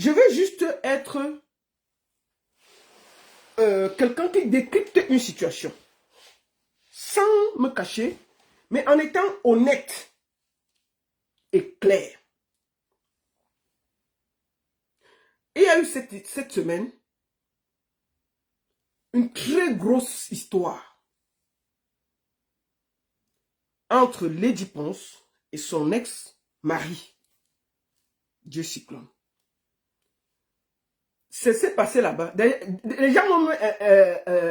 Je veux juste être quelqu'un qui décrypte une situation sans me cacher, mais en étant honnête et clair. Et il y a eu cette semaine une très grosse histoire entre Lady Ponce et son ex-mari, Dieu Cyclone. Ça s'est passé là-bas. Les gens m'ont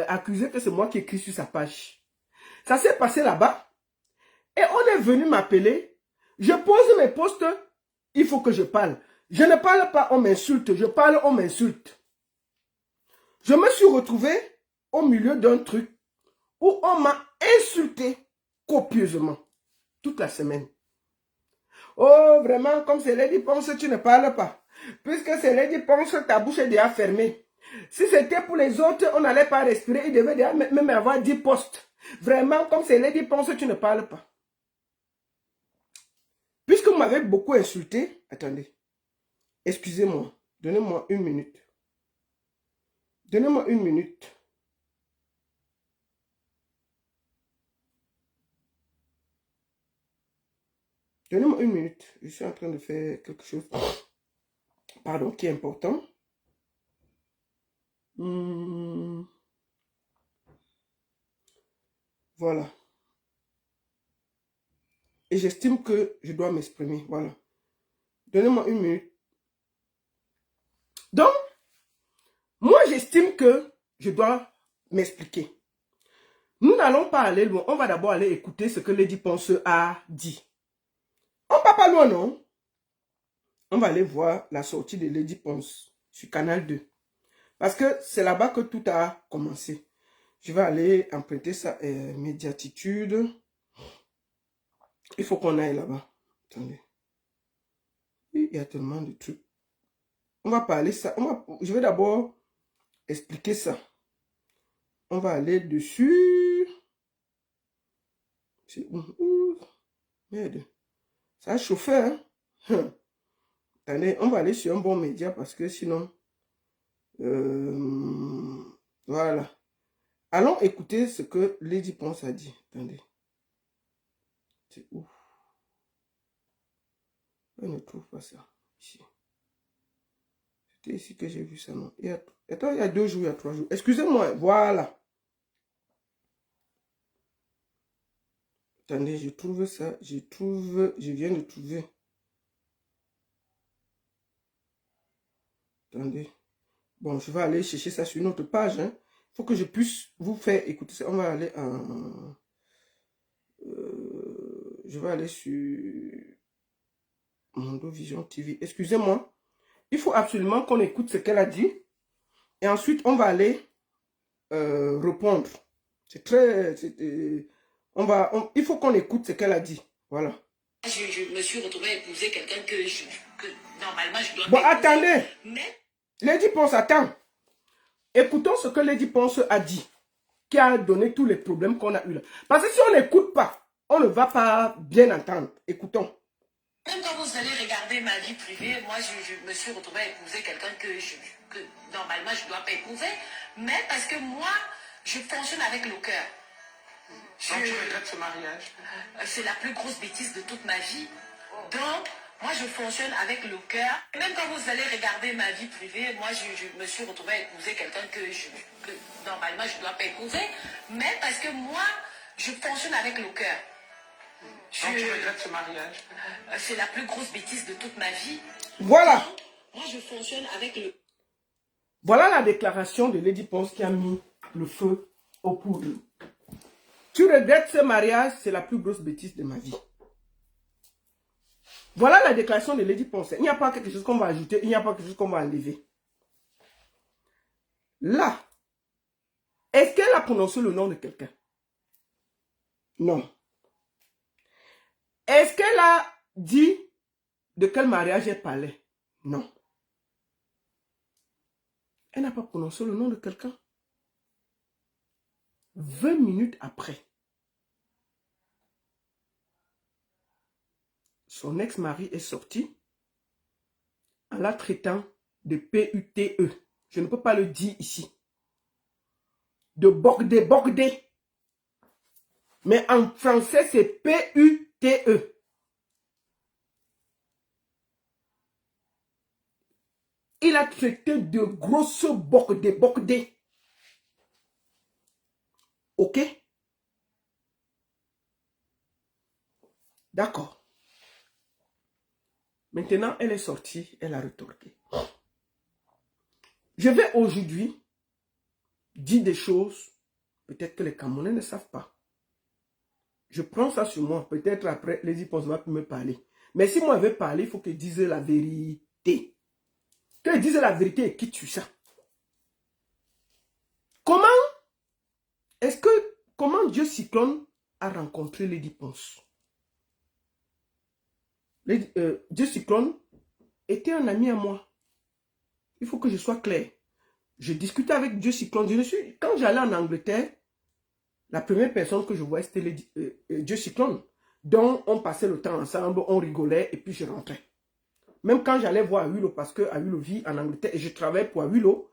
accusé que c'est moi qui écris sur sa page. Ça s'est passé là-bas. Et on est venu m'appeler. Je pose mes postes. Il faut que je parle. Je ne parle pas, on m'insulte. Je parle, on m'insulte. Je me suis retrouvé au milieu d'un truc où on m'a insulté copieusement toute la semaine. Oh, vraiment, comme c'est Lady Ponce, tu ne parles pas. Puisque c'est Lady Ponce, ta bouche est déjà fermée. Si c'était pour les autres, on n'allait pas respirer. Il devait déjà même avoir 10 postes. Vraiment, comme c'est Lady Ponce, tu ne parles pas. Puisque vous m'avez beaucoup insulté, attendez. Excusez-moi. Donnez-moi une minute. Donnez-moi une minute. Donnez-moi une minute. Je suis en train de faire quelque chose. Pardon, qui est important. Voilà. Et j'estime que je dois m'exprimer. Voilà. Donnez-moi une minute. Donc, moi, j'estime que je dois m'expliquer. Nous n'allons pas aller loin. On va d'abord aller écouter ce que Lady Ponce a dit. On ne va pas loin, non? On va aller voir la sortie de Lady Ponce sur Canal 2. Parce que c'est là-bas que tout a commencé. Je vais aller emprunter sa médiatitude. Il faut qu'on aille là-bas. Attendez. Il y a tellement de trucs. On va parler ça. Je vais d'abord expliquer ça. On va aller dessus. Merde. Ça a chauffé, hein? Attendez, on va aller sur un bon média parce que sinon... voilà. Allons écouter ce que Lady Ponce a dit. Attendez. C'est où? On ne trouve pas ça. Ici. C'était ici que j'ai vu ça, non? Attends, il y a 2 jours, il y a 3 jours. Excusez-moi, voilà. Attendez, je trouve ça. Je viens de trouver. Attendez. Bon, je vais aller chercher ça sur notre page. Hein. Il faut que je puisse vous faire écouter ça. On va aller en... je vais aller sur Mondo Vision TV. Excusez-moi. Il faut absolument qu'on écoute ce qu'elle a dit. Et ensuite, on va aller répondre. C'est très... il faut qu'on écoute ce qu'elle a dit. Voilà. Je me suis retrouvée à épouser quelqu'un que normalement je dois... Bon, attendez. Lady Ponce, attends. Écoutons ce que Lady Ponce a dit, qui a donné tous les problèmes qu'on a eu là. Parce que si on n'écoute pas, on ne va pas bien entendre. Écoutons. Même quand vous allez regarder ma vie privée, moi je me suis retrouvée à épouser quelqu'un que normalement je ne dois pas épouser, mais parce que moi, je fonctionne avec le cœur. Donc tu regrettes ce mariage? C'est la plus grosse bêtise de toute ma vie. Donc, moi je fonctionne avec le cœur. Même quand vous allez regarder ma vie privée, moi je me suis retrouvée à épouser quelqu'un que normalement je ne dois pas épouser, mais parce que moi, je fonctionne avec le cœur. Donc tu regrettes ce mariage? C'est la plus grosse bêtise de toute ma vie. Voilà. Donc, moi je fonctionne avec le... Voilà la déclaration de Lady Ponce qui a mis le feu aux poudres. Tu regrettes ce mariage, c'est la plus grosse bêtise de ma vie. Voilà la déclaration de Lady Ponce. Il n'y a pas quelque chose qu'on va ajouter, il n'y a pas quelque chose qu'on va enlever. Là, est-ce qu'elle a prononcé le nom de quelqu'un? Non. Est-ce qu'elle a dit de quel mariage elle parlait? Non. Elle n'a pas prononcé le nom de quelqu'un. 20 minutes après, son ex-mari est sorti en la traitant de P-U-T-E. Je ne peux pas le dire ici. De Bogdé, Bogdé. Mais en français, c'est P-U-T-E. Il a traité de grosses Bogdé, Bogdé. Ok? D'accord. Maintenant, elle est sortie, elle a retorqué. Je vais aujourd'hui dire des choses, peut-être que les Camerounais ne savent pas. Je prends ça sur moi. Peut-être après, les hyposes vont me parler. Mais si moi je vais parler, il faut qu'ils disent la vérité. Qu'ils disent la vérité et qui tue ça. Comment Dieu Cyclone a rencontré Lady Ponce? Dieu Cyclone était un ami à moi. Il faut que je sois clair. Je discutais avec Dieu Cyclone. Quand j'allais en Angleterre, la première personne que je voyais, c'était Dieu Cyclone. Donc, on passait le temps ensemble, on rigolait et puis je rentrais. Même quand j'allais voir Awilo, parce que Awilo vit en Angleterre et je travaille pour Awilo,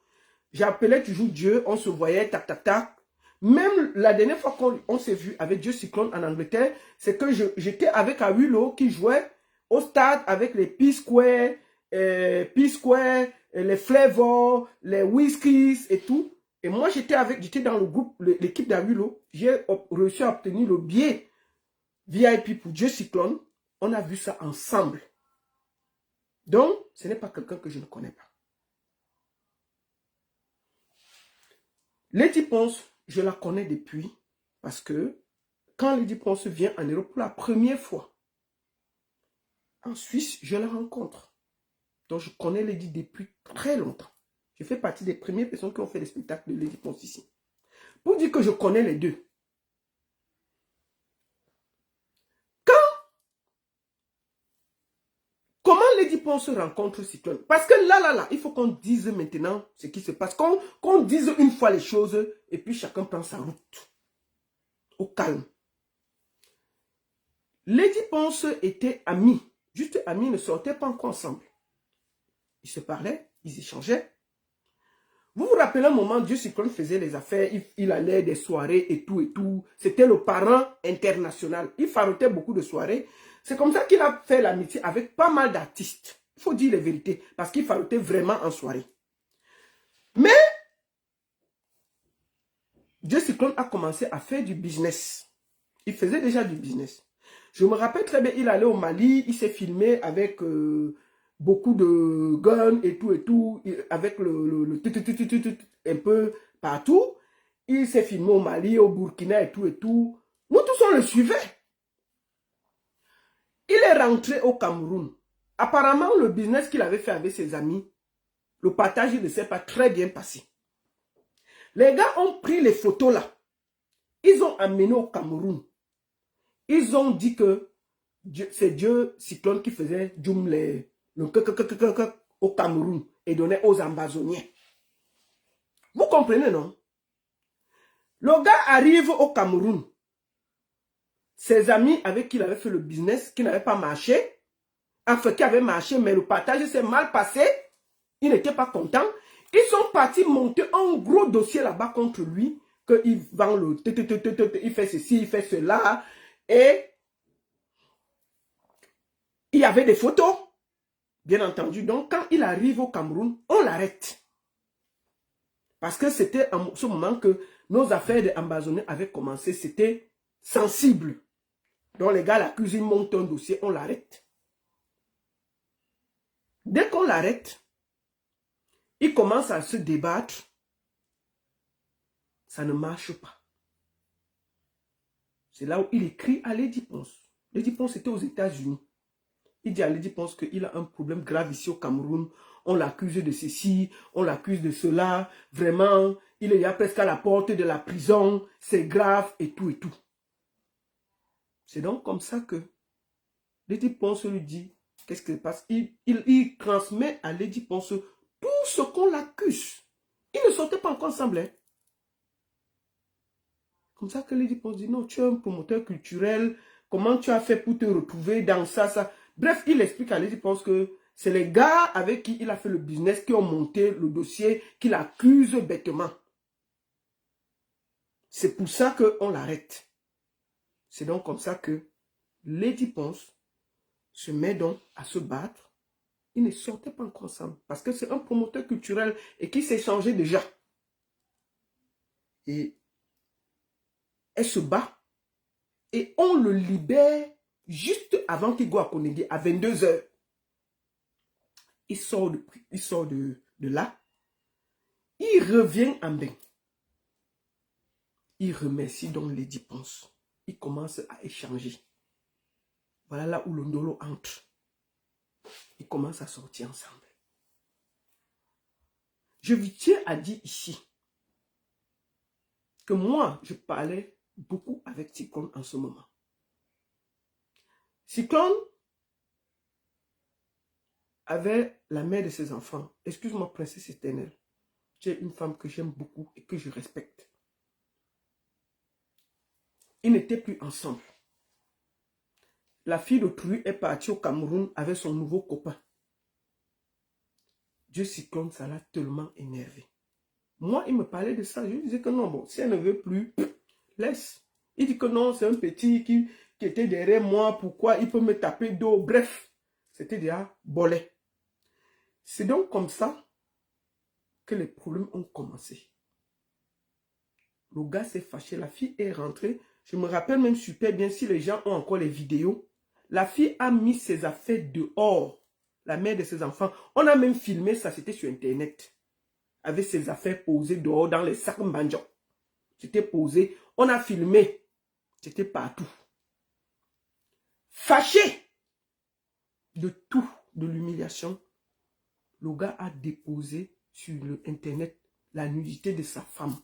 j'appelais toujours Dieu, on se voyait, tac, tac, tac. Même la dernière fois qu'on s'est vu avec Dieu Cyclone en Angleterre, c'est que j'étais avec Awilo qui jouait au stade avec les P-Square, les Flavor, les Whiskies et tout. Et moi, j'étais dans le groupe, l'équipe d'Awilo. J'ai réussi à obtenir le billet VIP pour Dieu Cyclone. On a vu ça ensemble. Donc, ce n'est pas quelqu'un que je ne connais pas. Lady Ponce, je la connais depuis parce que quand Lady Ponce vient en Europe pour la première fois, en Suisse, je la rencontre. Donc, je connais Lady depuis très longtemps. Je fais partie des premières personnes qui ont fait des spectacles de Lady Ponce ici. Pour dire que je connais les deux. Comment Lady Ponce rencontre Cyclone? Parce que là, il faut qu'on dise maintenant ce qui se passe. Qu'on dise une fois les choses et puis chacun prend sa route. Au calme. Lady Ponce était amis. Juste amis, ne sortaient pas encore ensemble. Ils se parlaient, ils échangeaient. Vous vous rappelez un moment, Dieu Cyclone faisait les affaires, il allait des soirées et tout et tout. C'était le parent international. Il farotait beaucoup de soirées. C'est comme ça qu'il a fait l'amitié avec pas mal d'artistes. Il faut dire la vérité, parce qu'il farotait vraiment en soirée. Mais, Dieu Cyclone a commencé à faire du business. Il faisait déjà du business. Je me rappelle très bien, il allait au Mali, il s'est filmé avec beaucoup de guns et tout, avec le un peu partout. Il s'est filmé au Mali, au Burkina et tout. Nous tous, on le suivait. Il est rentré au Cameroun. Apparemment, le business qu'il avait fait avec ses amis, le partage, il ne s'est pas très bien passé. Les gars ont pris les photos là. Ils ont amené au Cameroun. Ils ont dit que c'est Dieu Cyclone qui faisait au Cameroun et donnait aux Ambazoniens. Vous comprenez, non? Le gars arrive au Cameroun. Ses amis avec qui il avait fait le business, qui n'avait pas marché, enfin qui avait marché, mais le partage s'est mal passé, il n'était pas content. Ils sont partis monter un gros dossier là-bas contre lui, qu'il vend le il fait ceci, il fait cela, et il y avait des photos, bien entendu. Donc, quand il arrive au Cameroun, on l'arrête. Parce que c'était en ce moment que nos affaires d'Ambazoniens avaient commencé. C'était sensible. Donc, les gars, la cuisine monte un dossier, on l'arrête. Dès qu'on l'arrête, il commence à se débattre. Ça ne marche pas. C'est là où il écrit à Lady Ponce. Lady Ponce était aux États-Unis. Il dit à Lady Ponce qu'il a un problème grave ici au Cameroun. On l'accuse de ceci, on l'accuse de cela. Vraiment, il est presque à la porte de la prison. C'est grave et tout et tout. C'est donc comme ça que Lady Ponce lui dit, qu'est-ce qui se passe? Il transmet à Lady Ponce tout ce qu'on l'accuse. Ils ne sortaient pas encore ensemble. Hein? Comme ça que Lady Ponce dit, non, tu es un promoteur culturel. Comment tu as fait pour te retrouver dans ça, ça? Bref, il explique à Lady Ponce que C'est les gars avec qui il a fait le business qui ont monté le dossier, qui l'accusent bêtement. C'est pour ça qu'on l'arrête. C'est donc comme ça que Lady Ponce se met donc à se battre. Ils ne sortaient pas encore ensemble parce que c'est un promoteur culturel et qui s'est changé déjà. Et elle se bat et on le libère juste avant qu'il go à Konegi à 22 h. Il sort de là. Il revient en bain. Il remercie donc Lady Ponce. Il commence à échanger. Voilà là où le Ndolo entre. Ils commencent à sortir ensemble. Je vous tiens à dire ici que moi, je parlais beaucoup avec Cyclone en ce moment. Cyclone avait la mère de ses enfants. Excuse-moi, princesse éternelle. Tu es une femme que j'aime beaucoup et que je respecte. Ils n'étaient plus ensemble. La fille d'autrui est partie au Cameroun avec son nouveau copain. Dieu Cyclone, ça l'a tellement énervé. Moi, il me parlait de ça. Je lui disais que non, bon, si elle ne veut plus, laisse. Il dit que non, c'est un petit qui était derrière moi. Pourquoi il peut me taper d'eau? Bref, c'était déjà bolé. C'est donc comme ça que les problèmes ont commencé. Le gars s'est fâché. La fille est rentrée. Je me rappelle même super bien si les gens ont encore les vidéos. La fille a mis ses affaires dehors. La mère de ses enfants. On a même filmé ça, c'était sur Internet. Avec ses affaires posées dehors dans les sacs banjo. C'était posé. On a filmé. C'était partout. Fâché de tout, de l'humiliation, le gars a déposé sur le Internet la nudité de sa femme,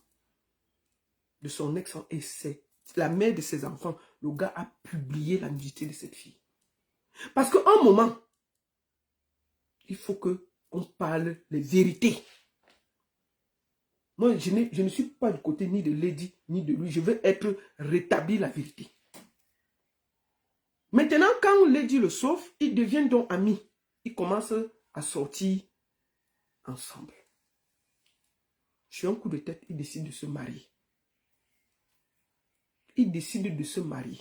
de son ex et c'est la mère de ses enfants. Le gars a publié la nudité de cette fille. Parce qu'à un moment, il faut qu'on parle les vérités. Moi, je ne suis pas du côté ni de Lady, ni de lui. Je veux être rétabli la vérité. Maintenant, quand Lady le sauve, ils deviennent donc amis. Ils commencent à sortir ensemble. Sur un coup de tête, ils décident de se marier. Ils décident de se marier.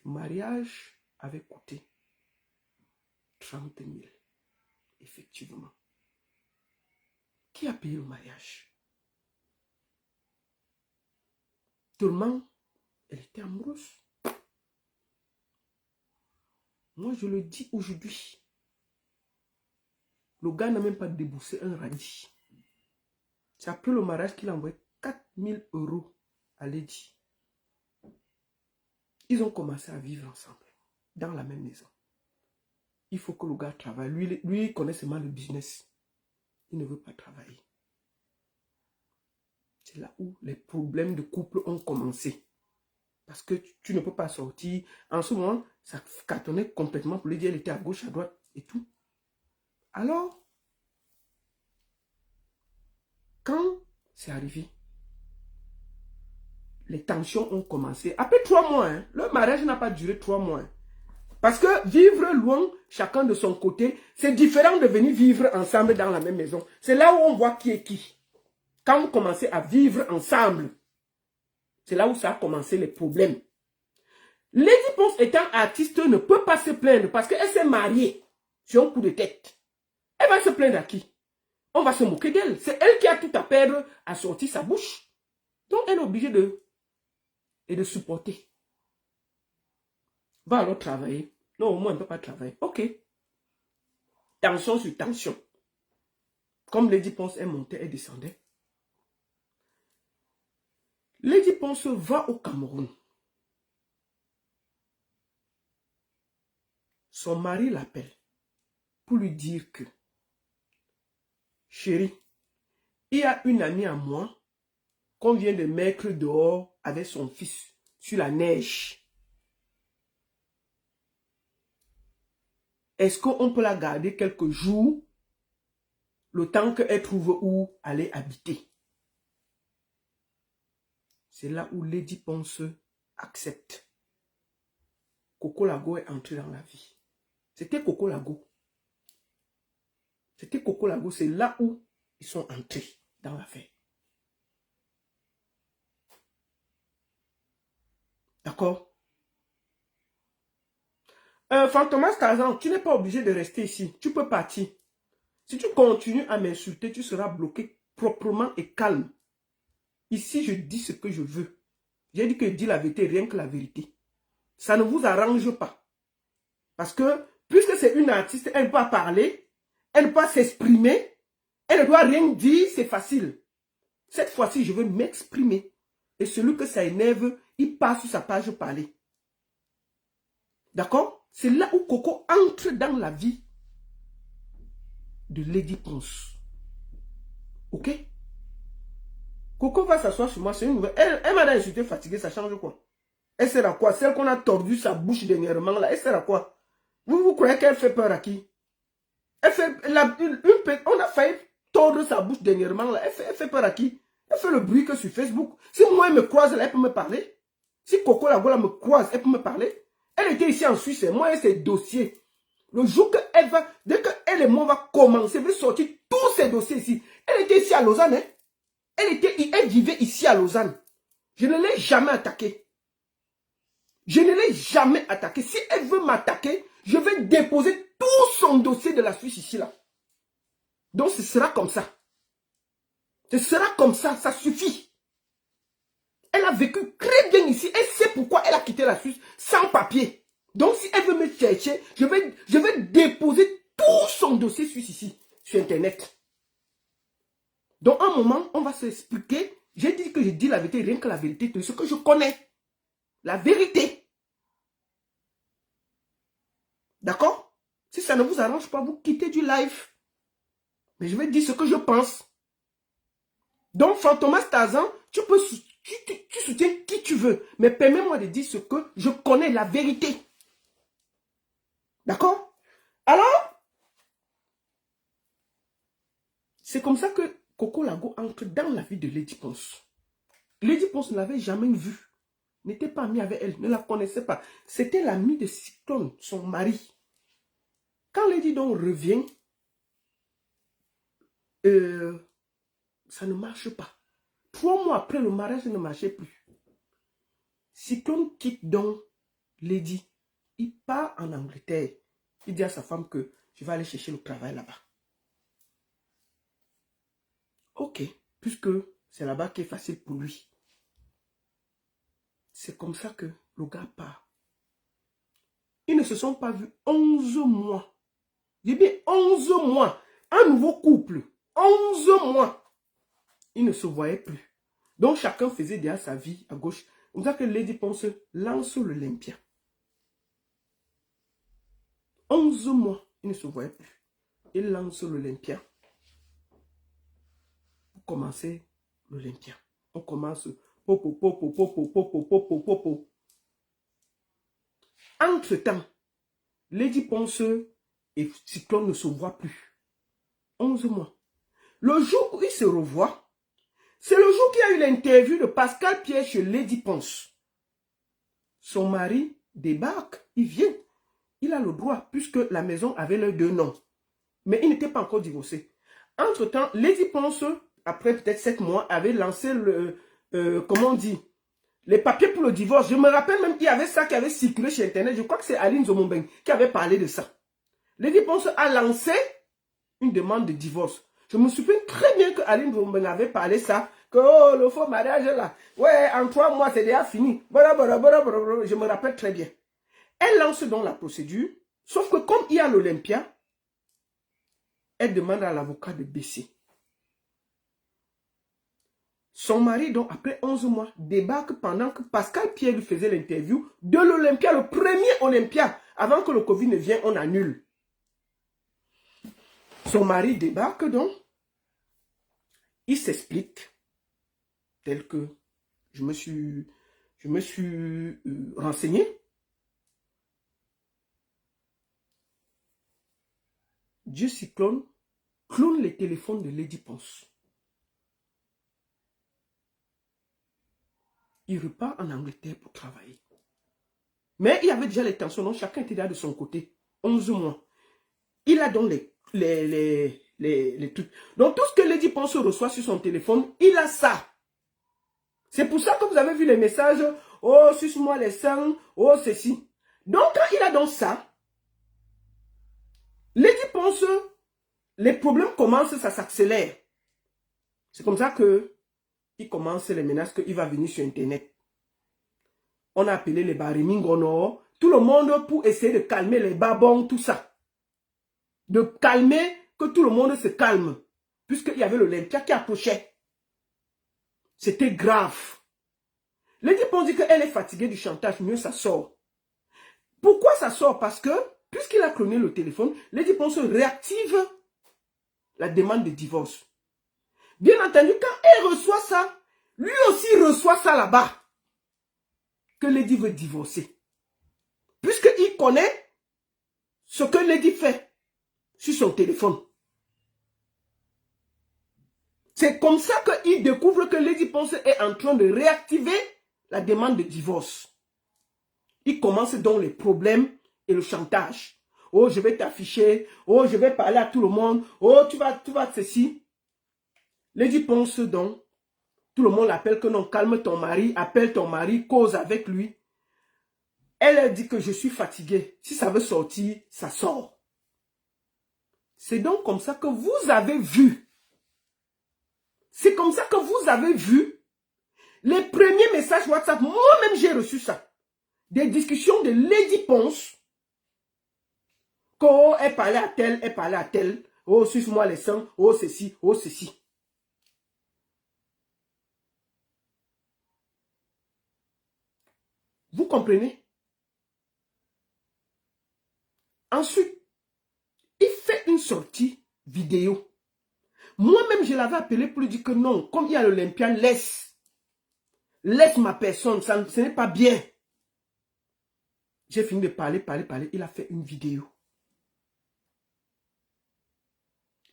Le mariage avait coûté 30 000. Effectivement. Qui a payé le mariage? Tellement elle était amoureuse. Moi, je le dis aujourd'hui. Le gars n'a même pas déboursé un radis. C'est après le mariage qu'il a envoyé 4 000 € à Lady. Ils ont commencé à vivre ensemble, dans la même maison. Il faut que le gars travaille. Lui il connaît seulement le business. Il ne veut pas travailler. C'est là où les problèmes de couple ont commencé. Parce que tu ne peux pas sortir. En ce moment, ça cartonnait complètement pour lui dire qu'elle était à gauche, à droite et tout. Alors, quand c'est arrivé, les tensions ont commencé. Après 3 mois, hein, le mariage n'a pas duré 3 mois. Hein. Parce que vivre loin, chacun de son côté, c'est différent de venir vivre ensemble dans la même maison. C'est là où on voit qui est qui. Quand on commençait à vivre ensemble, c'est là où ça a commencé les problèmes. Lady Ponce étant artiste ne peut pas se plaindre parce qu'elle s'est mariée sur un coup de tête. Elle va se plaindre à qui? On va se moquer d'elle. C'est elle qui a tout à perdre à sortir sa bouche. Donc elle est obligée de supporter. Va alors travailler. Non, au moins elle ne peut pas travailler. Ok. Tension sur tension. Comme Lady Ponce est montée et descendait. Lady Ponce va au Cameroun. Son mari l'appelle pour lui dire que, chérie, il y a une amie à moi qu'on vient de mettre dehors avec son fils sur la neige. Est-ce qu'on peut la garder quelques jours, le temps qu'elle trouve où aller habiter? C'est là où Lady Ponce accepte. Coco Lago est entré dans la vie. C'était Coco Lago. C'était Coco Lago, c'est là où ils sont entrés dans l'affaire. D'accord? Fantomas Tarzan, tu n'es pas obligé de rester ici. Tu peux partir. Si tu continues à m'insulter, tu seras bloqué proprement et calme. Ici, je dis ce que je veux. J'ai dit que je dis la vérité, rien que la vérité. Ça ne vous arrange pas. Parce que, puisque c'est une artiste, elle ne peut pas parler, elle ne peut pas s'exprimer, elle ne doit rien dire, c'est facile. Cette fois-ci, je veux m'exprimer. Et celui que ça énerve, il passe sur sa page parler. D'accord? C'est là où Coco entre dans la vie de Lady Ponce. Ok? Coco va s'asseoir sur moi, c'est une nouvelle. Elle m'a insulté, fatiguée, ça change quoi? Elle sert à quoi? Celle qu'on a tordu sa bouche dernièrement, là, elle sert à quoi? Vous croyez qu'elle fait peur à qui? Elle fait, on a failli tordre sa bouche dernièrement, là. Elle fait peur à qui? Elle fait le bruit que sur Facebook. Si moi, elle me croise, là, elle peut me parler. Si Coco Lagola me croise, elle peut me parler. Elle était ici en Suisse, moi, et ses dossiers. Le jour qu'elle va, dès qu'elle et moi va commencer, elle va sortir tous ses dossiers ici. Elle était ici à Lausanne, hein? Elle vivait ici à Lausanne. Je ne l'ai jamais attaquée. Je ne l'ai jamais attaquée. Si elle veut m'attaquer, je vais déposer tout son dossier de la Suisse ici, là. Donc, ce sera comme ça. Ce sera comme ça, ça suffit. Elle a vécu très bien ici. Elle sait pourquoi elle a quitté la Suisse sans papier. Donc, si elle veut me chercher, je vais déposer tout son dossier suisse ici, sur Internet. Donc, un moment, on va s'expliquer. J'ai dit que je dis la vérité, rien que la vérité, de ce que je connais. La vérité. D'accord? Si ça ne vous arrange pas, vous quittez du live. Mais je vais dire ce que je pense. Donc, Fantomas Tarzan, tu soutiens qui tu veux. Mais permets-moi de dire ce que je connais, la vérité. D'accord? Alors, c'est comme ça que Coco Lago entre dans la vie de Lady Ponce. Lady Ponce ne l'avait jamais vue. N'était pas amie avec elle, ne la connaissait pas. C'était l'ami de Cyclone, son mari. Quand Lady Don revient, ça ne marche pas. 3 mois après, le mariage ne marchait plus. Cyclone quitte donc Lady. Il part en Angleterre. Il dit à sa femme que je vais aller chercher le travail là-bas. Ok, puisque c'est là-bas qui est facile pour lui. C'est comme ça que le gars part. Ils ne se sont pas vus 11 mois. J'ai bien 11 mois. Un nouveau couple. 11 mois. Ils ne se voyaient plus. Donc chacun faisait déjà sa vie à gauche. Comme ça que Lady Ponce lance l'Olympia. 11 mois. Ils ne se voyaient plus. Il lance l'Olympia. Pour commencer l'Olympia. On commence. Popo, popo, popo, popo, popo, popo. Entre-temps, Lady Ponce et Cyclone ne se voient plus. 11 mois. Le jour où ils se revoient, c'est le jour qu'il y a eu l'interview de Pascal Pierre chez Lady Ponce. Son mari débarque, il vient. Il a le droit, puisque la maison avait leurs 2 noms. Mais il n'était pas encore divorcé. Entre-temps, Lady Ponce, après peut-être 7 mois, avait lancé comment on dit, les papiers pour le divorce. Je me rappelle même qu'il y avait ça qui avait circulé sur Internet. Je crois que c'est Aline Zomombeng qui avait parlé de ça. Lady Ponce a lancé une demande de divorce. Je me souviens très bien que Aline Zomombeng avait parlé ça. Que oh, le faux mariage là. Ouais, en 3 mois, c'est déjà fini. Je me rappelle très bien. Elle lance donc la procédure. Sauf que comme il y a l'Olympia, elle demande à l'avocat de baisser. Son mari, donc, après 11 mois, débarque pendant que Pascal Pierre lui faisait l'interview de l'Olympia, le premier Olympia. Avant que le Covid ne vienne, on annule. Son mari débarque donc. Il s'explique, tel que je me suis renseigné. Dieu Cyclone clone les téléphones de Lady Ponce. Il repart en Angleterre pour travailler. Mais il y avait déjà les tensions, donc chacun était là de son côté. 11 mois. Il a donc les trucs. Donc, tout ce que Lady Ponce reçoit sur son téléphone, il a ça. C'est pour ça que vous avez vu les messages. Oh, suce-moi les seins. Oh, ceci. Donc, quand il a donc ça, Lady Ponce, les problèmes commencent, ça s'accélère. C'est comme ça que il commence les menaces qu'il va venir sur Internet. On a appelé les Barimingono, tout le monde pour essayer de calmer les babons, tout ça. De calmer, que tout le monde se calme. Puisqu'il y avait l'Olympia qui approchait. C'était grave. Lady Ponce dit qu'elle est fatiguée du chantage, mieux ça sort. Pourquoi ça sort? Parce que, puisqu'il a cloné le téléphone, Lady Ponce réactive la demande de divorce. Bien entendu, quand elle reçoit ça, lui aussi reçoit ça là-bas. Que Lady veut divorcer. Puisqu'il connaît ce que Lady fait sur son téléphone. C'est comme ça qu'il découvre que Lady Ponce est en train de réactiver la demande de divorce. Il commence donc les problèmes et le chantage. Oh, je vais t'afficher. Oh, je vais parler à tout le monde. Oh, tu vas ceci. Lady Ponce donc, tout le monde l'appelle que non, calme ton mari, appelle ton mari, cause avec lui. Elle dit que je suis fatiguée. Si ça veut sortir, ça sort. C'est donc comme ça que vous avez vu. C'est comme ça que vous avez vu les premiers messages WhatsApp. Moi-même, j'ai reçu ça. Des discussions de Lady Ponce. Oh, elle parlait à tel, elle parlait à tel. Oh, suce-moi les seins. Oh, ceci, oh, ceci. Vous comprenez? Ensuite, il fait une sortie vidéo. Moi-même, je l'avais appelé pour lui dire que non, comme il y a l'Olympia, laisse ma personne, ce n'est pas bien. J'ai fini de parler. Il a fait une vidéo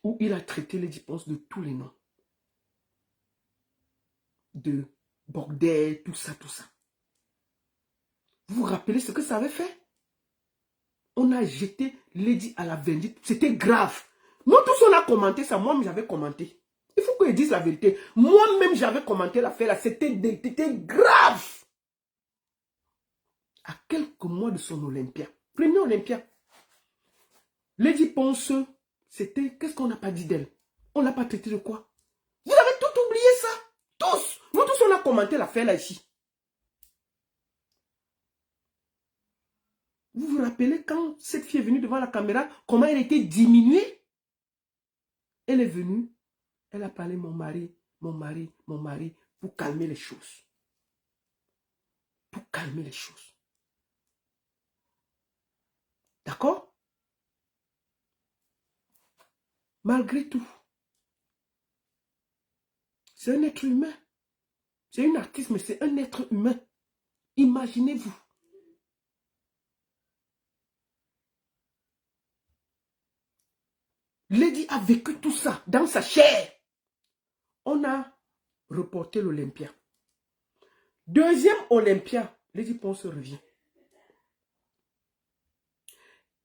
où il a traité Lady Ponce de tous les noms. De bordel, tout ça. Vous vous rappelez ce que ça avait fait? On a jeté Lady à la vindicte. C'était grave. Nous tous, on a commenté ça. Moi-même, j'avais commenté. Il faut qu'ils disent la vérité. Moi-même, j'avais commenté l'affaire là. C'était grave. À quelques mois de son Olympia. Premier Olympia. Lady Ponce, c'était... Qu'est-ce qu'on n'a pas dit d'elle? On ne l'a pas traité de quoi? Vous avez tout oublié ça? Tous. Nous tous, on a commenté l'affaire là ici. Vous vous rappelez quand cette fille est venue devant la caméra, comment elle était diminuée? Elle est venue, elle a parlé mon mari, pour calmer les choses. Pour calmer les choses. D'accord? Malgré tout, c'est un être humain. C'est une artiste, mais c'est un être humain. Imaginez-vous. Lady a vécu tout ça dans sa chair. On a reporté l'Olympia. Deuxième Olympia, Lady Ponce revient.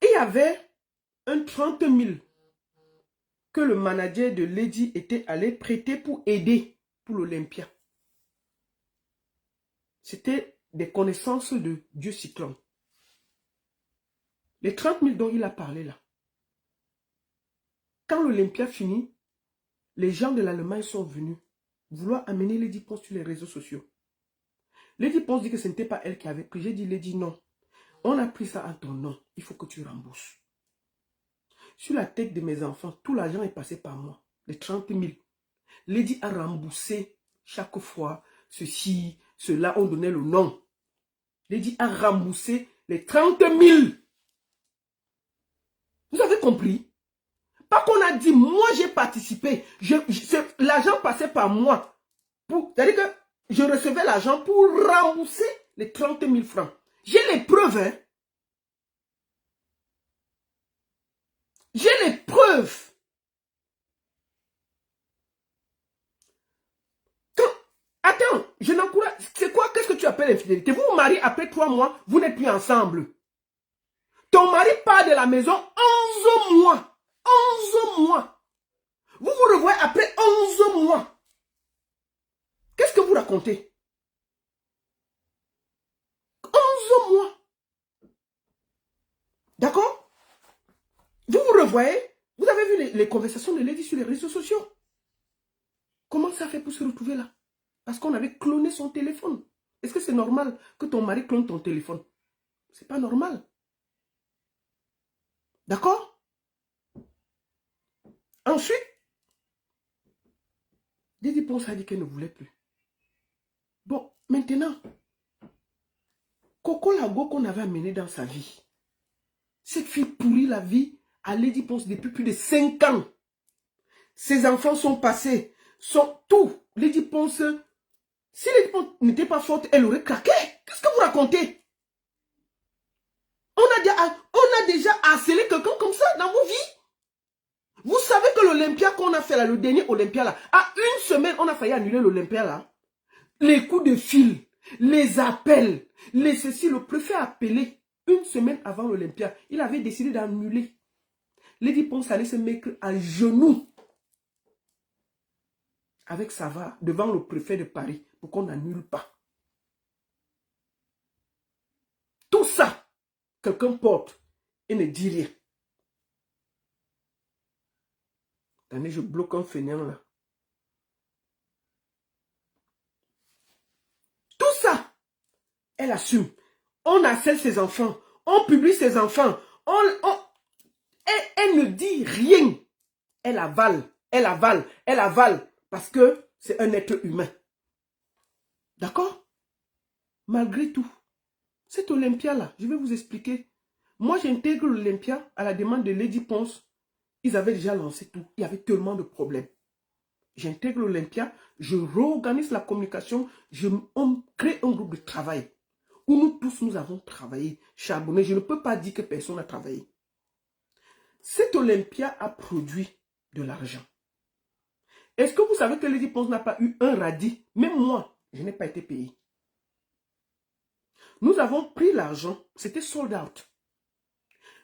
Et il y avait un 30 000 que le manager de Lady était allé prêter pour aider pour l'Olympia. C'était des connaissances de Dieu Cyclone. Les 30 000 dont il a parlé là. Quand l'Olympia finit, les gens de l'Allemagne sont venus vouloir amener Lady Ponce sur les réseaux sociaux. Lady Ponce dit que ce n'était pas elle qui avait pris. J'ai dit, Lady, non. On a pris ça en ton nom. Il faut que tu rembourses. Sur la tête de mes enfants, tout l'argent est passé par moi. Les 30 000. Lady a remboursé chaque fois ceci, cela, on donnait le nom. Lady a remboursé les 30 000. Vous avez compris? Pas qu'on a dit, moi j'ai participé. L'argent passait par moi. C'est-à-dire que je recevais l'argent pour rembourser les 30 000 francs. J'ai les preuves. Hein? J'ai les preuves. Attends, je n'encourage... C'est quoi? Qu'est-ce que tu appelles infidélité? Vous vous mariez après 3 mois, vous n'êtes plus ensemble. Ton mari part de la maison 11 mois. 11 mois. Vous vous revoyez après 11 mois. Qu'est-ce que vous racontez? 11 mois. D'accord? Vous vous revoyez? Vous avez vu les conversations de Lady sur les réseaux sociaux? Comment ça fait pour se retrouver là? Parce qu'on avait cloné son téléphone. Est-ce que c'est normal que ton mari clone ton téléphone? C'est pas normal. D'accord? Ensuite, Lady Ponce a dit qu'elle ne voulait plus. Bon, maintenant, Coco Lago qu'on avait amené dans sa vie, cette fille pourrit la vie à Lady Ponce depuis plus de 5 ans. Ses enfants sont passés, sont tout. Lady Ponce, si Lady Ponce n'était pas forte, elle aurait craqué. Qu'est-ce que vous racontez? On a déjà harcelé quelqu'un comme ça dans vos vies. Vous savez que l'Olympia qu'on a fait là, le dernier Olympia là, à une semaine, on a failli annuler l'Olympia là. Les coups de fil, les appels, les ceci, le préfet a appelé une semaine avant l'Olympia. Il avait décidé d'annuler. Lady Ponce allait se mettre à genoux avec Sava devant le préfet de Paris pour qu'on n'annule pas. Tout ça, quelqu'un porte et ne dit rien. Attendez, je bloque un fainéant là. Tout ça, elle assume. On harcèle ses enfants, on publie ses enfants, elle ne dit rien. Elle avale, elle avale, elle avale, parce que c'est un être humain. D'accord? Malgré tout, cette Olympia-là, je vais vous expliquer. Moi, j'intègre l'Olympia à la demande de Lady Ponce. Ils avaient déjà lancé tout. Il y avait tellement de problèmes. J'intègre l'Olympia, je réorganise la communication, on crée un groupe de travail où nous tous, nous avons travaillé, charbonné. Je ne peux pas dire que personne n'a travaillé. Cette Olympia a produit de l'argent. Est-ce que vous savez que Lady Ponce n'a pas eu un radis? Même moi, je n'ai pas été payé. Nous avons pris l'argent, c'était sold out.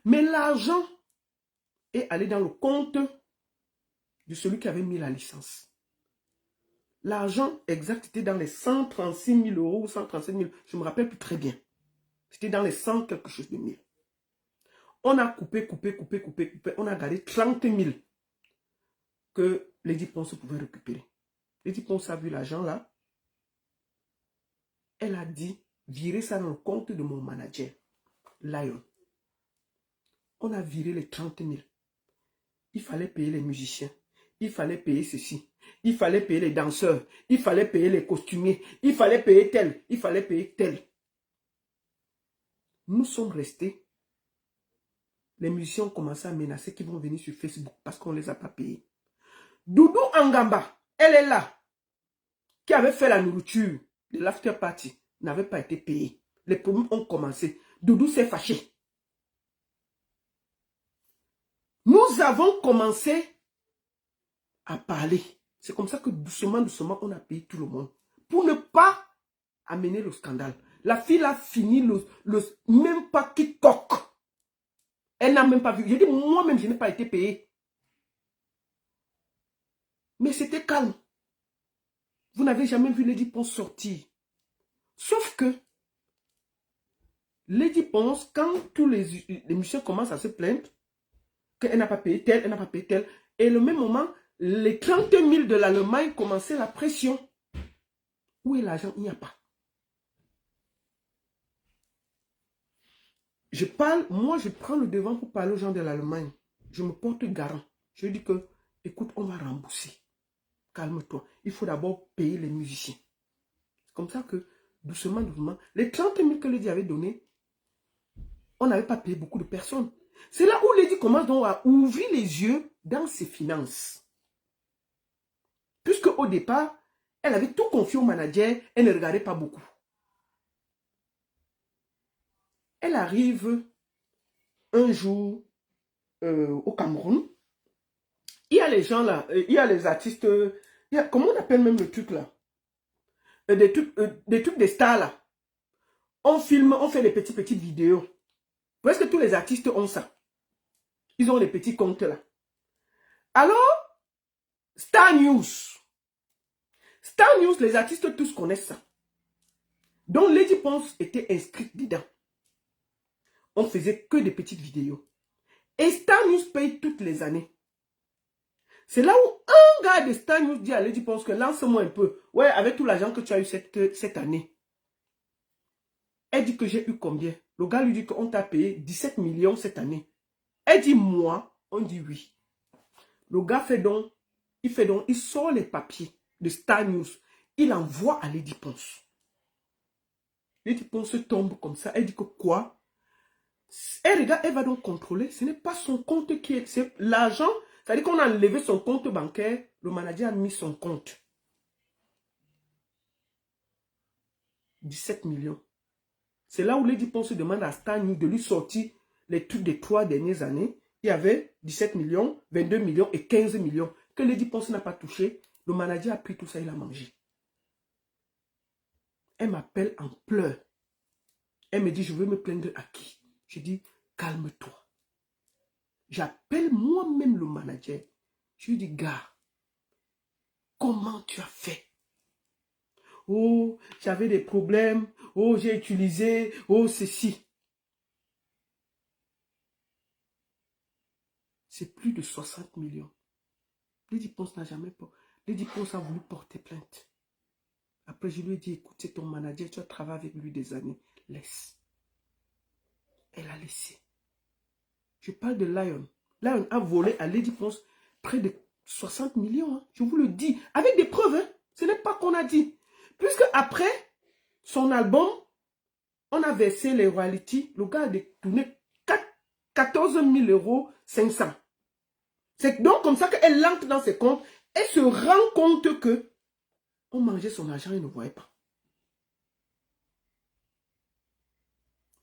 Mais l'argent est allé dans le compte de celui qui avait mis la licence. L'argent exact était dans les 136 000 euros ou 137 000. Je ne me rappelle plus très bien. C'était dans les 100 quelque chose de mille. On a coupé. On a gardé 30 000 que Lady Ponce pouvait récupérer. Lady Ponce a vu l'argent là. Elle a dit, virez ça dans le compte de mon manager, Lion. On a viré les 30 000. Il fallait payer les musiciens. Il fallait payer ceci. Il fallait payer les danseurs. Il fallait payer les costumiers. Il fallait payer tel. Il fallait payer tel. Nous sommes restés. Les musiciens ont commencé à menacer qu'ils vont venir sur Facebook parce qu'on ne les a pas payés. Doudou Angamba, elle est là, qui avait fait la nourriture de l'after party, n'avait pas été payée. Les problèmes ont commencé. Doudou s'est fâché. Nous avons commencé à parler. C'est comme ça que doucement, on a payé tout le monde. Pour ne pas amener le scandale. La fille a fini même pas quiconque. Elle n'a même pas vu. J'ai dit, moi-même, je n'ai pas été payé. Mais c'était calme. Vous n'avez jamais vu Lady Ponce sortir. Sauf que Lady Ponce, quand tous les musiciens commencent à se plaindre, qu'elle n'a pas payé tel, elle n'a pas payé tel, et au même moment, les 30 000 de l'Allemagne commençaient la pression. Où est l'argent? Il n'y a pas. Je parle, moi je prends le devant pour parler aux gens de l'Allemagne. Je me porte garant. Je dis que, écoute, on va rembourser. Calme-toi. Il faut d'abord payer les musiciens. C'est comme ça que, doucement, les 30 000 que Lady avait donné, on n'avait pas payé beaucoup de personnes. C'est là où Lady commence donc à ouvrir les yeux dans ses finances. Puisque au départ, elle avait tout confié au manager, elle ne regardait pas beaucoup. Elle arrive un jour au Cameroun. Il y a les gens là, il y a les artistes, comment on appelle même le truc là? Des trucs des stars là. On filme, on fait des petites vidéos. Presque tous les artistes ont ça. Ils ont les petits comptes là. Alors, Star News. Star News, les artistes tous connaissent ça. Donc, Lady Ponce était inscrite dedans. On faisait que des petites vidéos. Et Star News paye toutes les années. C'est là où un gars de Star News dit à Lady Ponce que lance-moi un peu. Ouais, avec tout l'argent que tu as eu cette année. Elle dit que j'ai eu combien? Le gars lui dit qu'on t'a payé 17 millions cette année. Elle dit moi, on dit oui. Le gars il sort les papiers de Star News. Il envoie à Lady Ponce. Lady Ponce tombe comme ça. Elle dit que quoi? Elle regarde, elle va donc contrôler. Ce n'est pas son compte qui est... C'est l'argent. C'est-à-dire qu'on a enlevé son compte bancaire. Le manager a mis son compte. 17 millions. C'est là où Lady Ponce demande à Star News de lui sortir les trucs des 3 dernières années. Il y avait 17 millions, 22 millions et 15 millions que Lady Ponce n'a pas touché. Le manager a pris tout ça, il a mangé. Elle m'appelle en pleurs. Elle me dit, je veux me plaindre à qui? Je dis, calme-toi. J'appelle moi-même le manager. Je lui dis, gars, comment tu as fait? Oh, j'avais des problèmes. Oh, j'ai utilisé. Oh, ceci. C'est plus de 60 millions. Lady Ponce n'a jamais pas. Lady Ponce a voulu porter plainte. Après, je lui ai dit, écoute, c'est ton manager, tu as travaillé avec lui des années. Laisse. Elle a laissé. Je parle de Lion. Lion a volé à Lady Ponce près de 60 millions. Hein. Je vous le dis. Avec des preuves. Hein. Ce n'est pas qu'on a dit. Puisque après son album, on a versé les royalties. Le gars a détourné 14 000 € 500. C'est donc comme ça qu'elle entre dans ses comptes. Elle se rend compte que on mangeait son argent et ne voyait pas.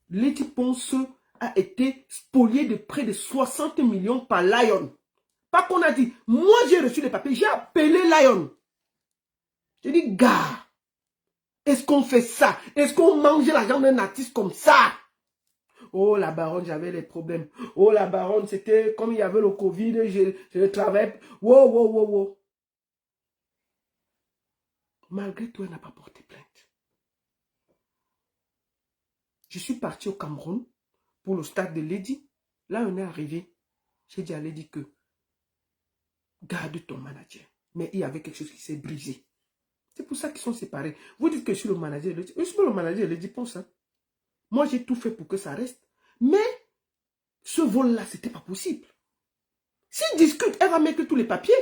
Lady Ponce a été spoliée de près de 60 millions par Lion. Pas qu'on a dit, moi j'ai reçu les papiers, j'ai appelé Lion. J'ai dit, gars, est-ce qu'on fait ça? Est-ce qu'on mange l'argent d'un artiste comme ça? Oh, la baronne, j'avais les problèmes. Oh, la baronne, c'était comme il y avait le Covid, je travaillais. Wow, wow, wow, wow. Malgré tout, elle n'a pas porté plainte. Je suis parti au Cameroun pour le stade de Lady. Là, on est arrivé. J'ai dit à Lady que garde ton manager. Mais il y avait quelque chose qui s'est brisé. C'est pour ça qu'ils sont séparés. Vous dites que je suis le manager. Je suis pas le manager, Lady Ponce. Moi, j'ai tout fait pour que ça reste. Mais ce vol-là, ce n'était pas possible. S'il discute, elle va mettre tous les papiers.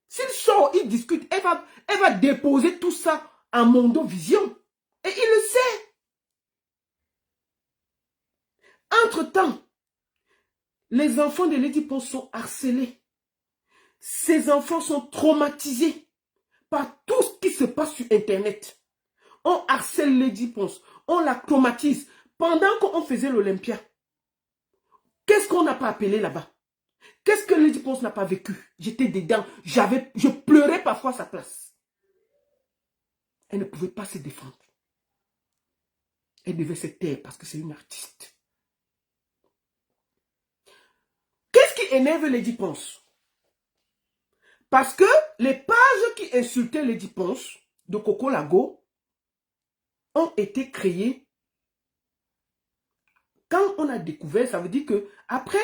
S'il sort, il discute, elle va déposer tout ça en Mondo Vision. Et il le sait. Entre-temps, les enfants de Lady Ponce sont harcelés. Ces enfants sont traumatisés par tout ce qui se passe sur Internet. On harcèle Lady Ponce, on la traumatise. Pendant qu'on faisait l'Olympia, qu'est-ce qu'on n'a pas appelé là-bas? Qu'est-ce que Lady Ponce n'a pas vécu? J'étais dedans, je pleurais parfois à sa place. Elle ne pouvait pas se défendre. Elle devait se taire parce que c'est une artiste. Qu'est-ce qui énerve Lady Ponce? Parce que les pages qui insultaient Lady Ponce de Coco Lago ont été créées. Quand on a découvert, ça veut dire que après,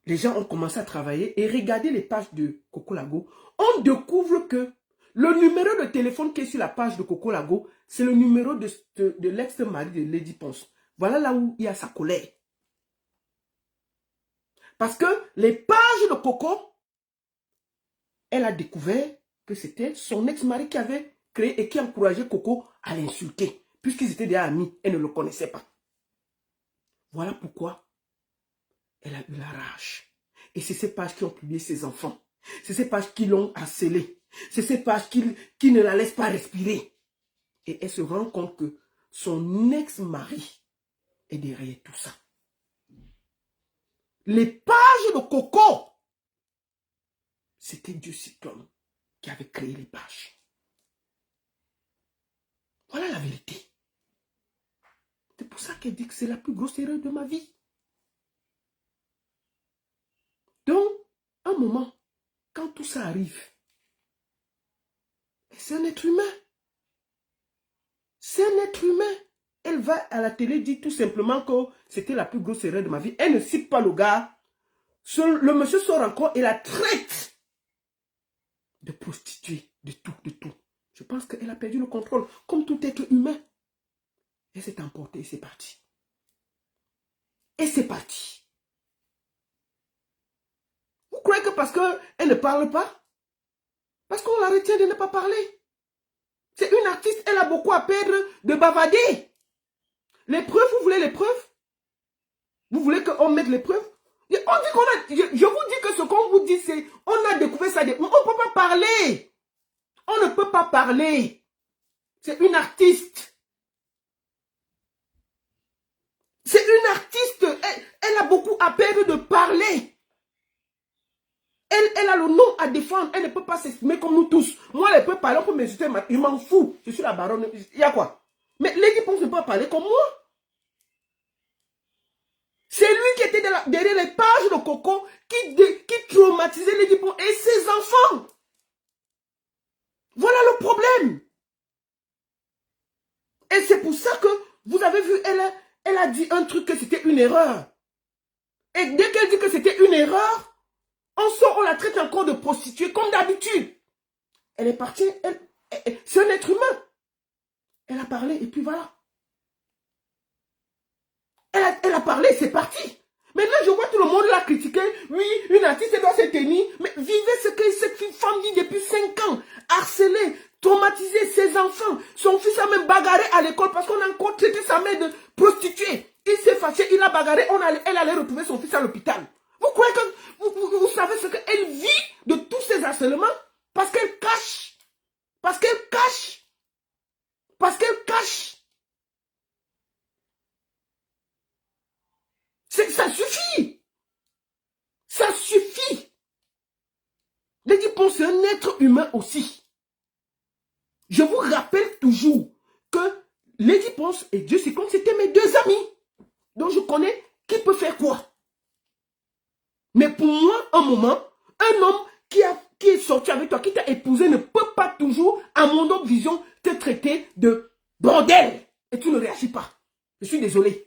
les gens ont commencé à travailler et regarder les pages de Coco Lago. On découvre que le numéro de téléphone qui est sur la page de Coco Lago, c'est le numéro de l'ex-mari de Lady Ponce. Voilà là où il y a sa colère. Parce que les pages de Coco, elle a découvert que c'était son ex-mari qui avait créé et qui encourageait Coco à l'insulter. Puisqu'ils étaient déjà amis, elle ne le connaissait pas. Voilà pourquoi elle a eu la rage. Et c'est ces pages qui ont publié ses enfants. C'est ces pages qui l'ont harcelée. C'est ces pages qui ne la laissent pas respirer. Et elle se rend compte que son ex-mari est derrière tout ça. Les pages de Coco, c'était Dieu Cyclone qui avait créé les pages. Voilà la vérité. pour ça qu'elle dit que c'est la plus grosse erreur de ma vie. Donc, un moment, quand tout ça arrive, c'est un être humain. C'est un être humain. Elle va à la télé dire tout simplement que c'était la plus grosse erreur de ma vie. Elle ne cite pas le gars. Le monsieur sort encore et la traite de prostituée, de tout, de tout. Je pense qu'elle a perdu le contrôle, comme tout être humain. Elle s'est emportée et c'est parti. Et c'est parti. Vous croyez que parce qu'elle ne parle pas, parce qu'on la retient de ne pas parler? C'est une artiste, elle a beaucoup à perdre de bavader. Les preuves, vous voulez les preuves? Vous voulez qu'on mette les preuves? On dit qu'on a, je vous dis que ce qu'on vous dit, c'est, on a découvert ça, on ne peut pas parler. On ne peut pas parler. C'est une artiste. C'est une artiste. Elle a beaucoup à perdre de parler. Elle a le nom à défendre. Elle ne peut pas s'exprimer comme nous tous. Moi, elle peut parler, on peut m'insulter. Je m'en fous. Je suis la baronne. Il y a quoi? Mais Lady Ponce ne peut pas parler comme moi. C'est lui qui était derrière les pages de Coco qui traumatisait Lady Ponce et ses enfants. Voilà le problème. Et c'est pour ça que vous avez vu, elle a dit un truc que c'était une erreur. Et dès qu'elle dit que c'était une erreur, on la traite encore de prostituée comme d'habitude. Elle est partie, c'est un être humain. Elle a parlé et puis voilà. Elle a parlé, c'est parti. Maintenant, je vois tout le monde la critiquer. Oui, une artiste, elle doit se tenir. Mais vivez ce que cette femme dit depuis 5 ans. Harceler, traumatiser ses enfants. Son fils a même bagarré à l'école parce qu'on a encore traité sa mère de prostituée. Il s'est fâché, il a bagarré. Elle allait retrouver son fils à l'hôpital. Vous croyez que vous savez ce qu'elle vit de tous ces harcèlements? Parce qu'elle cache. Parce qu'elle cache. Parce qu'elle cache. Ça suffit. Ça suffit. Lady Ponce, c'est un être humain aussi. Je vous rappelle toujours que Lady Ponce et Dieu c'est comme c'était mes 2 amis. Donc je connais qui peut faire quoi. Mais pour moi, un moment, un homme qui est sorti avec toi, qui t'a épousé, ne peut pas toujours, à mon autre vision, te traiter de bordel. Et tu ne réagis pas. Je suis désolé.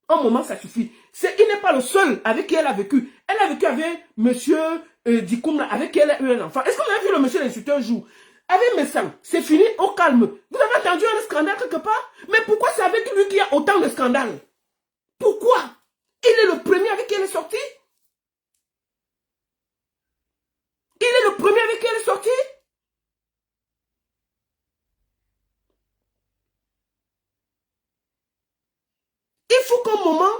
Un moment, ça suffit. Il n'est pas le seul avec qui elle a vécu. Elle a vécu avec monsieur Dikoum, avec qui elle a eu un enfant. Est-ce qu'on a vu le monsieur l'insulter un jour? Avec Messan, c'est fini au calme. Vous avez entendu un scandale quelque part? Mais pourquoi c'est avec lui qu'il y a autant de scandales? Pourquoi? Il est le premier avec qui elle est sortie? Il est le premier avec qui elle est sortie? Il faut qu'un moment,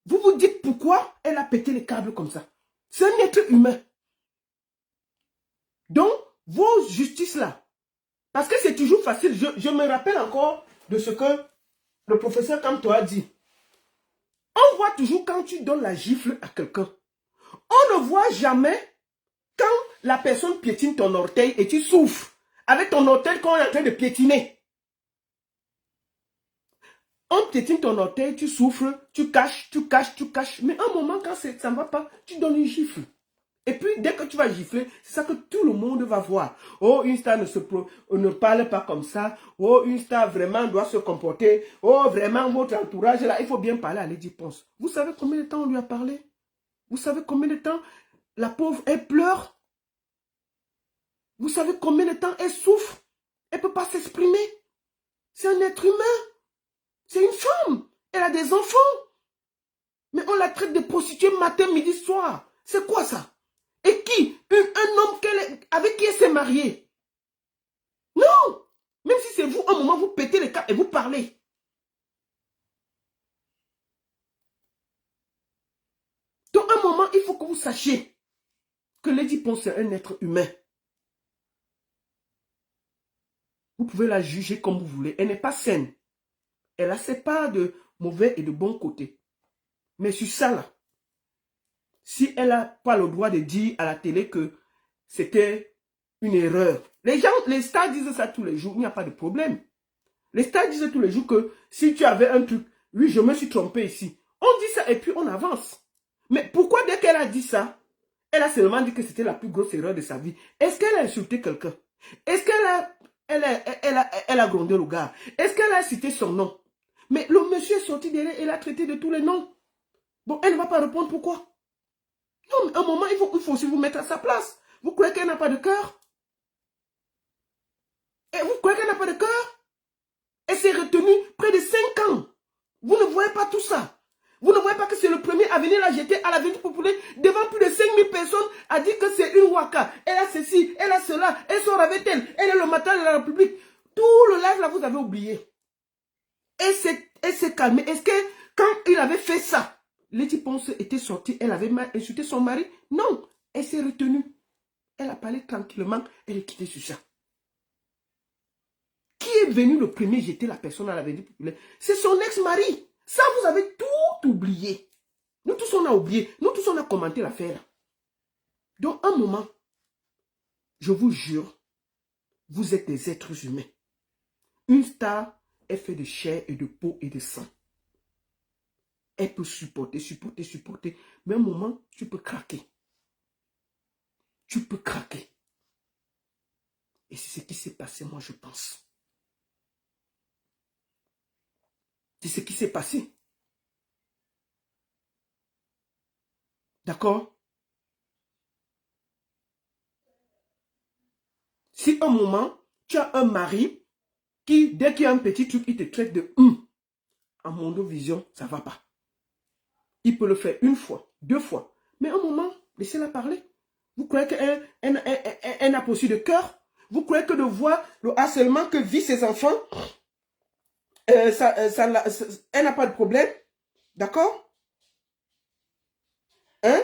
vous vous dites pourquoi elle a pété les câbles comme ça. C'est un être humain. Donc, vos justices là, parce que c'est toujours facile, je me rappelle encore de ce que le professeur Kamto a dit. On voit toujours quand tu donnes la gifle à quelqu'un. On ne voit jamais quand la personne piétine ton orteil et tu souffres avec ton orteil qu'on est en train de piétiner. On piétine ton orteil, tu souffres, tu caches, tu caches, tu caches. Mais un moment, quand ça ne va pas, tu donnes une gifle. Et puis, dès que tu vas gifler, c'est ça que tout le monde va voir. Oh, une star ne parle pas comme ça. Oh, une star vraiment doit se comporter. Oh, vraiment, votre entourage, là, il faut bien parler à Lady Ponce. Vous savez combien de temps on lui a parlé? Vous savez combien de temps la pauvre, elle pleure? Vous savez combien de temps elle souffre? Elle ne peut pas s'exprimer. C'est un être humain. C'est une femme. Elle a des enfants. Mais on la traite de prostituée matin, midi, soir. C'est quoi ça? Et qui? Un homme avec qui elle s'est mariée. Non. Même si c'est vous, un moment, vous pétez les câbles et vous parlez. Donc, un moment, il faut que vous sachiez que Lady Ponce est un être humain. Vous pouvez la juger comme vous voulez. Elle n'est pas saine. Elle a ses parts de mauvais et de bons côtés. Mais sur ça, là, si elle n'a pas le droit de dire à la télé que c'était une erreur. Les stars disent ça tous les jours, il n'y a pas de problème. Les stars disent tous les jours que si tu avais un truc, Oui, je me suis trompé ici. On dit ça et puis on avance. Mais pourquoi dès qu'elle a dit ça, elle a seulement dit que c'était la plus grosse erreur de sa vie? Est-ce qu'elle a insulté quelqu'un? Est-ce qu'elle a grondé le gars? Est-ce qu'elle a cité son nom? Mais le monsieur est sorti derrière et l'a traité de tous les noms. Bon, elle ne va pas répondre pourquoi. Non, mais à un moment, il faut aussi vous mettre à sa place. Vous croyez qu'elle n'a pas de cœur? Et vous croyez qu'elle n'a pas de cœur? Elle s'est retenue près de 5 ans. Vous ne voyez pas tout ça. Vous ne voyez pas que c'est le premier à venir la jeter à la vie populaire devant plus de 5000 personnes, a dit que c'est une waka. Elle a ceci, elle a cela, elle sort avec elle. Elle est le matin de la République. Tout le live là, vous avez oublié. Elle s'est calmée. Est-ce que quand il avait fait ça, Lady Ponce était sortie, elle avait mal insulté son mari? Non, elle s'est retenue. Elle a parlé tranquillement, elle est quittée sur ça. Qui est venu le premier jeter la personne à la vie populaire? C'est son ex-mari. Ça, vous avez tout oublié. Nous tous, on a oublié. Nous tous, on a commenté l'affaire. Donc, un moment, je vous jure, vous êtes des êtres humains. Une star est faite de chair et de peau et de sang. Elle peut supporter. Mais un moment, tu peux craquer. Tu peux craquer. Et c'est ce qui s'est passé, moi, je pense. C'est ce qui s'est passé. D'accord? Si un moment, tu as un mari qui, dès qu'il y a un petit truc, il te traite de en mondovision, ça ne va pas. Il peut le faire 1 fois, 2 fois. Mais un moment, laissez-la parler. Vous croyez qu'elle n'a pas aussi de cœur? Vous croyez que de voir le harcèlement que vivent ses enfants, elle n'a pas de problème? D'accord? Hein?